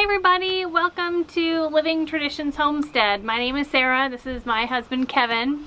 everybody, welcome to Living Traditions Homestead. My name is Sarah, this is my husband Kevin.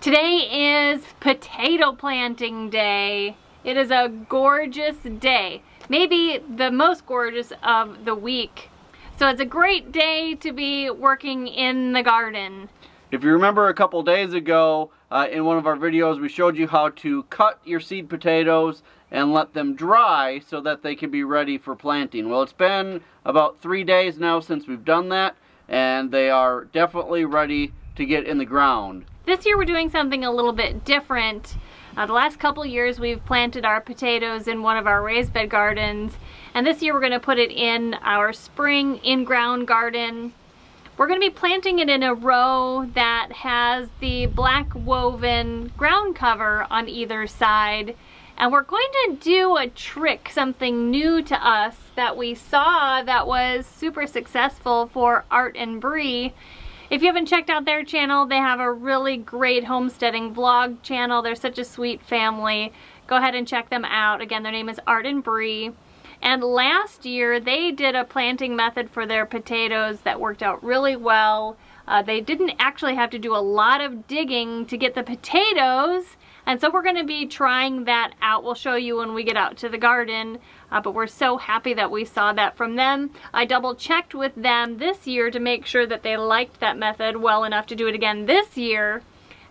Today is potato planting day. It is a gorgeous day, maybe the most gorgeous of the week. So it's a great day to be working in the garden. If you remember a couple days ago, in one of our videos, we showed you how to cut your seed potatoes and let them dry so that they can be ready for planting. Well, it's been about 3 days now since we've done that, and they are definitely ready to get in the ground. This year we're doing something a little bit different. The last couple years we've planted our potatoes in one of our raised bed gardens, and this year we're going to put it in our spring in-ground garden. We're going to be planting it in a row that has the black woven ground cover on either side. And we're going to do a trick, something new to us that we saw that was super successful for Art and Bree. If you haven't checked out their channel, they have a really great homesteading vlog channel. They're such a sweet family. Go ahead and check them out. Again, their name is Art and Bree. And last year, they did a planting method for their potatoes that worked out really well. They didn't actually have to do a lot of digging to get the potatoes. And so we're going to be trying that out. We'll show you when we get out to the garden. But we're so happy that we saw that from them. I double checked with them this year to make sure that they liked that method well enough to do it again this year.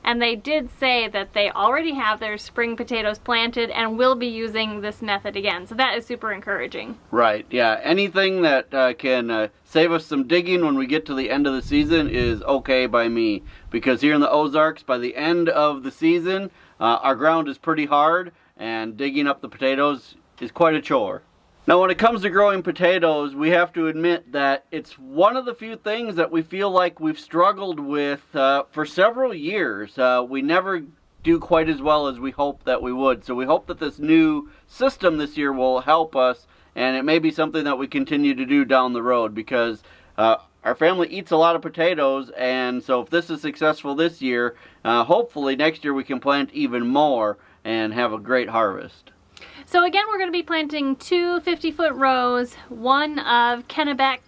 And they did say that they already have their spring potatoes planted and will be using this method again. So that is super encouraging. Right, yeah. Anything that can save us some digging when we get to the end of the season is okay by me. Because here in the Ozarks, by the end of the season, our ground is pretty hard, and digging up the potatoes is quite a chore. Now, when it comes to growing potatoes, we have to admit that it's one of the few things that we feel like we've struggled with for several years. We never do quite as well as we hope that we would. So we hope that this new system this year will help us, and it may be something that we continue to do down the road, because our family eats a lot of potatoes, and so if this is successful this year, hopefully next year we can plant even more and have a great harvest. So again, we're going to be planting two 50-foot rows, one of Kennebec,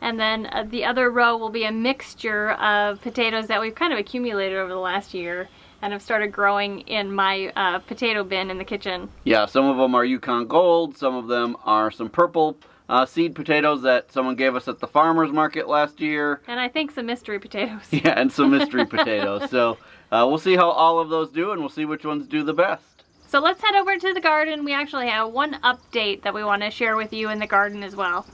and then the other row will be a mixture of potatoes that we've kind of accumulated over the last year and have started growing in my potato bin in the kitchen. Yeah, some of them are Yukon Gold, some of them are some purple seed potatoes that someone gave us at the farmer's market last year. And I think some mystery potatoes. Yeah, and some mystery potatoes. So we'll see how all of those do, and we'll see which ones do the best. So let's head over to the garden. We actually have one update that we want to share with you in the garden as well.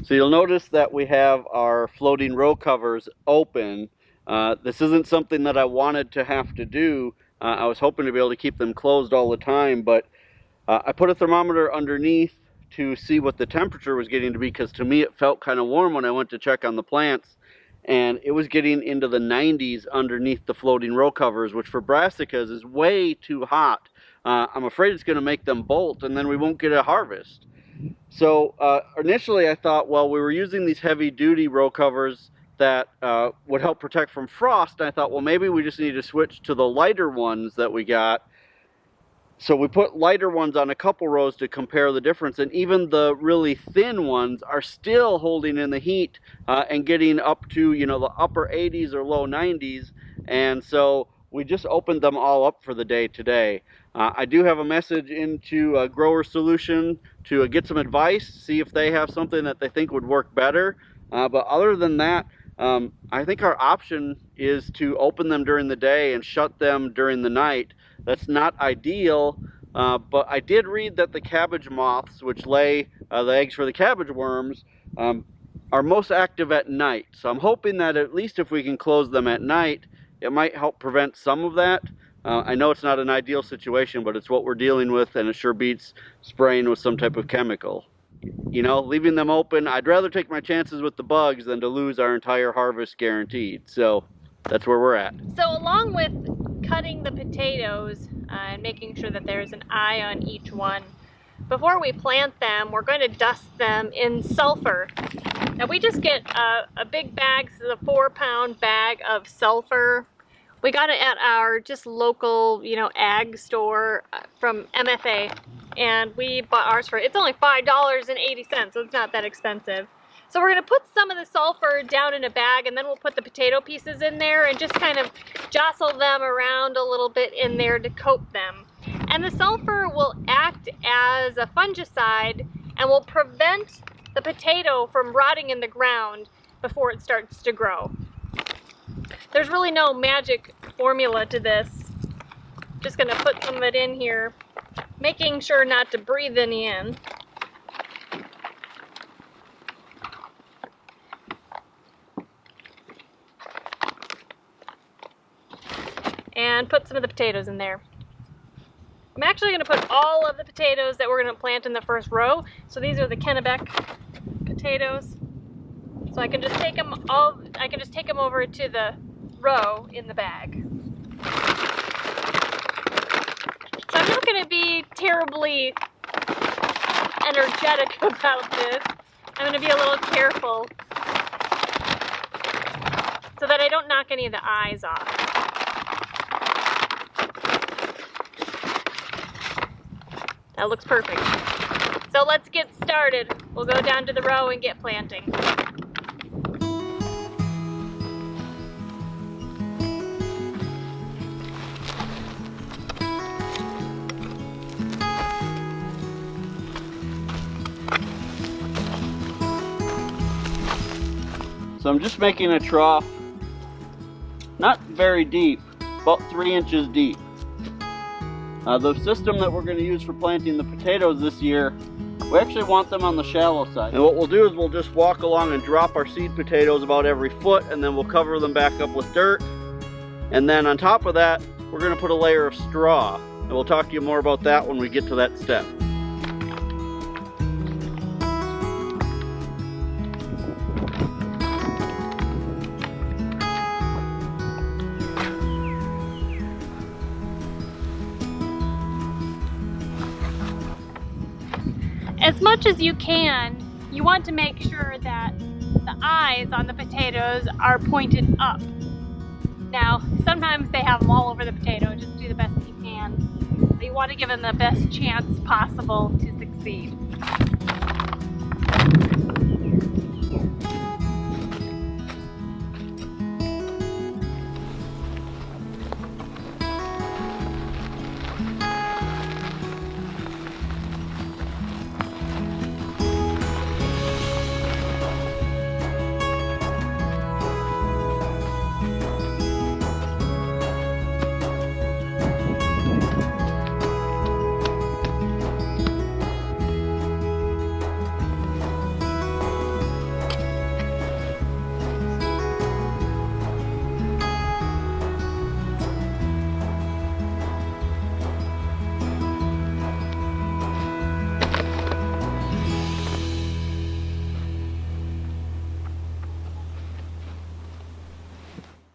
So you'll notice that we have our floating row covers open. This isn't something that I wanted to have to do. I was hoping to be able to keep them closed all the time, but I put a thermometer underneath to see what the temperature was getting to be, because to me it felt kind of warm when I went to check on the plants, and it was getting into the 90s underneath the floating row covers, which for brassicas is way too hot. I'm afraid it's going to make them bolt, and then we won't get a harvest. So initially I thought, well, we were using these heavy-duty row covers that would help protect from frost, and I thought, well, maybe we just need to switch to the lighter ones that we got. So we put lighter ones on a couple rows to compare the difference, and even the really thin ones are still holding in the heat and getting up to, you know, the upper 80s or low 90s. And so we just opened them all up for the day today. I do have a message into Grower Solution to get some advice, see if they have something that they think would work better. But other than that, I think our option is to open them during the day and shut them during the night. That's not ideal, but I did read that the cabbage moths, which lay the eggs for the cabbage worms, are most active at night. So I'm hoping that at least if we can close them at night, it might help prevent some of that. I know it's not an ideal situation, but it's what we're dealing with, and it sure beats spraying with some type of chemical. You know, leaving them open, I'd rather take my chances with the bugs than to lose our entire harvest guaranteed. So that's where we're at. So along with cutting the potatoes and making sure that there's an eye on each one, before we plant them, we're going to dust them in sulfur. Now we just get a big bag, this is a 4-pound bag of sulfur. We got it at our just local, ag store from MFA, and we bought ours for, it's only $5.80, so it's not that expensive. So we're gonna put some of the sulfur down in a bag, and then we'll put the potato pieces in there and just kind of jostle them around a little bit in there to coat them. And the sulfur will act as a fungicide and will prevent the potato from rotting in the ground before it starts to grow. There's really no magic formula to this. Just gonna put some of it in here, making sure not to breathe any in. And put some of the potatoes in there. I'm actually gonna put all of the potatoes that we're gonna plant in the first row. So these are the Kennebec potatoes. So I can just take them over to the row in the bag. So I'm not going to be terribly energetic about this. I'm going to be a little careful so that I don't knock any of the eyes off. That looks perfect. So let's get started. We'll go down to the row and get planting. So I'm just making a trough, not very deep, about 3 inches deep. The system that we're going to use for planting the potatoes this year, we actually want them on the shallow side. And what we'll do is we'll just walk along and drop our seed potatoes about every foot, and then we'll cover them back up with dirt. And then on top of that, we're going to put a layer of straw. And we'll talk to you more about that when we get to that step. As much as you can, you want to make sure that the eyes on the potatoes are pointed up. Now, sometimes they have them all over the potato, just do the best you can. But you want to give them the best chance possible to succeed.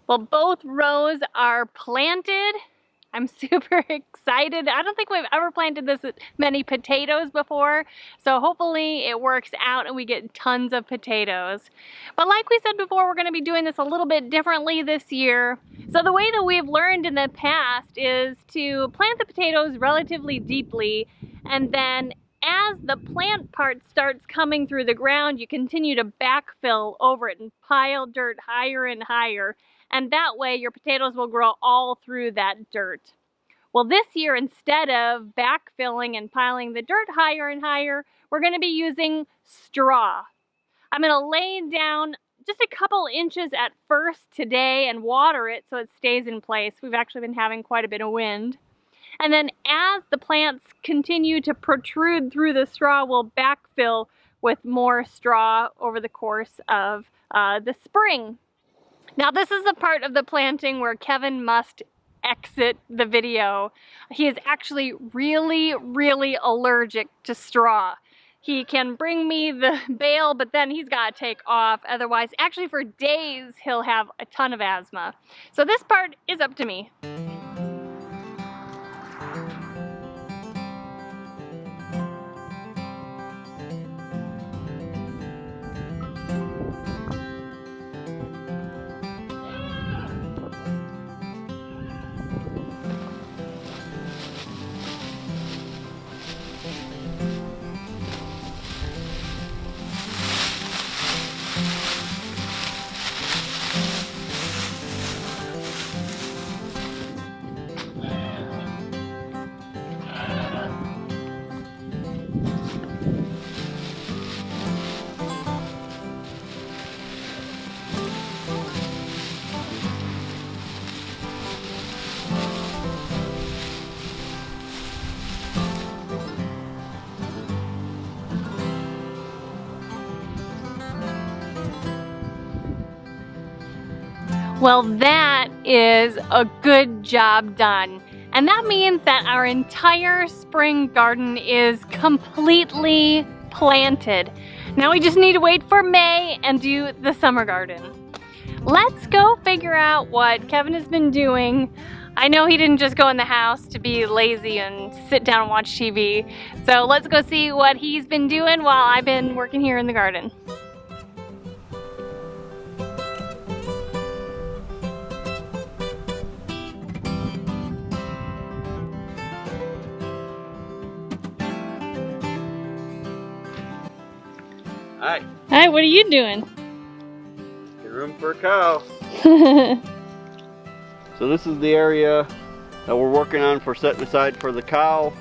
Well, both rows are planted. I'm super excited. I don't think we've ever planted this many potatoes before, so hopefully it works out and we get tons of potatoes. But like we said before, we're going to be doing this a little bit differently this year. So the way that we've learned in the past is to plant the potatoes relatively deeply, and then as the plant part starts coming through the ground, you continue to backfill over it and pile dirt higher and higher. And that way your potatoes will grow all through that dirt. Well, this year, instead of backfilling and piling the dirt higher and higher, we're going to be using straw. I'm going to lay down just a couple inches at first today and water it so it stays in place. We've actually been having quite a bit of wind. And then as the plants continue to protrude through the straw, we'll backfill with more straw over the course of the spring. Now this is the part of the planting where Kevin must exit the video. He is actually really allergic to straw. He can bring me the bale, but then he's got to take off. Otherwise, actually for days, he'll have a ton of asthma. So this part is up to me. Well, that is a good job done. And that means that our entire spring garden is completely planted. Now we just need to wait for May and do the summer garden. Let's go figure out what Kevin has been doing. I know he didn't just go in the house to be lazy and sit down and watch TV. So let's go see what he's been doing while I've been working here in the garden. Hi. Hi, what are you doing? Get room for a cow. So this is the area that we're working on for setting aside for the cow.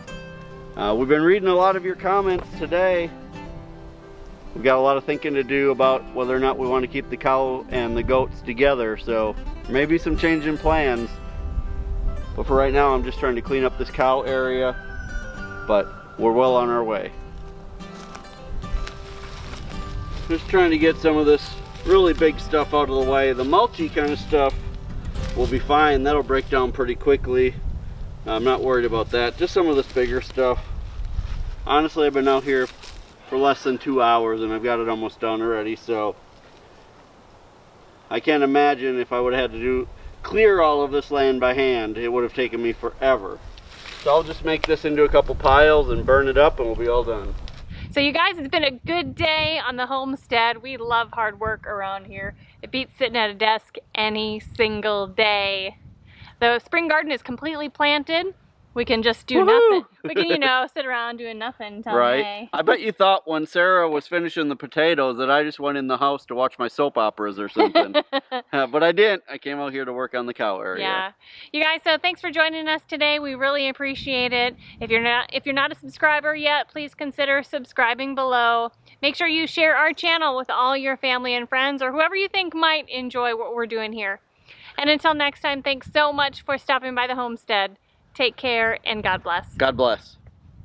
We've been reading a lot of your comments today. We've got a lot of thinking to do about whether or not we want to keep the cow and the goats together, so maybe some change in plans. But for right now, I'm just trying to clean up this cow area, but we're well on our way. Just trying to get some of this really big stuff out of the way. The mulchy kind of stuff will be fine. That'll break down pretty quickly. I'm not worried about that. Just some of this bigger stuff. Honestly, I've been out here for less than 2 hours and I've got it almost done already, so I can't imagine if I would have had to clear all of this land by hand. It would have taken me forever. So I'll just make this into a couple piles and burn it up and we'll be all done. So you guys, it's been a good day on the homestead. We love hard work around here. It beats sitting at a desk any single day. The spring garden is completely planted. We can just do nothing. We can, you know, sit around doing nothing until May. I bet you thought when Sarah was finishing the potatoes that I just went in the house to watch my soap operas or something. But I didn't. I came out here to work on the cow area. Yeah. You guys, so thanks for joining us today. We really appreciate it. If you're not a subscriber yet, please consider subscribing below. Make sure you share our channel with all your family and friends or whoever you think might enjoy what we're doing here. And until next time, thanks so much for stopping by the homestead. Take care and God bless. God bless.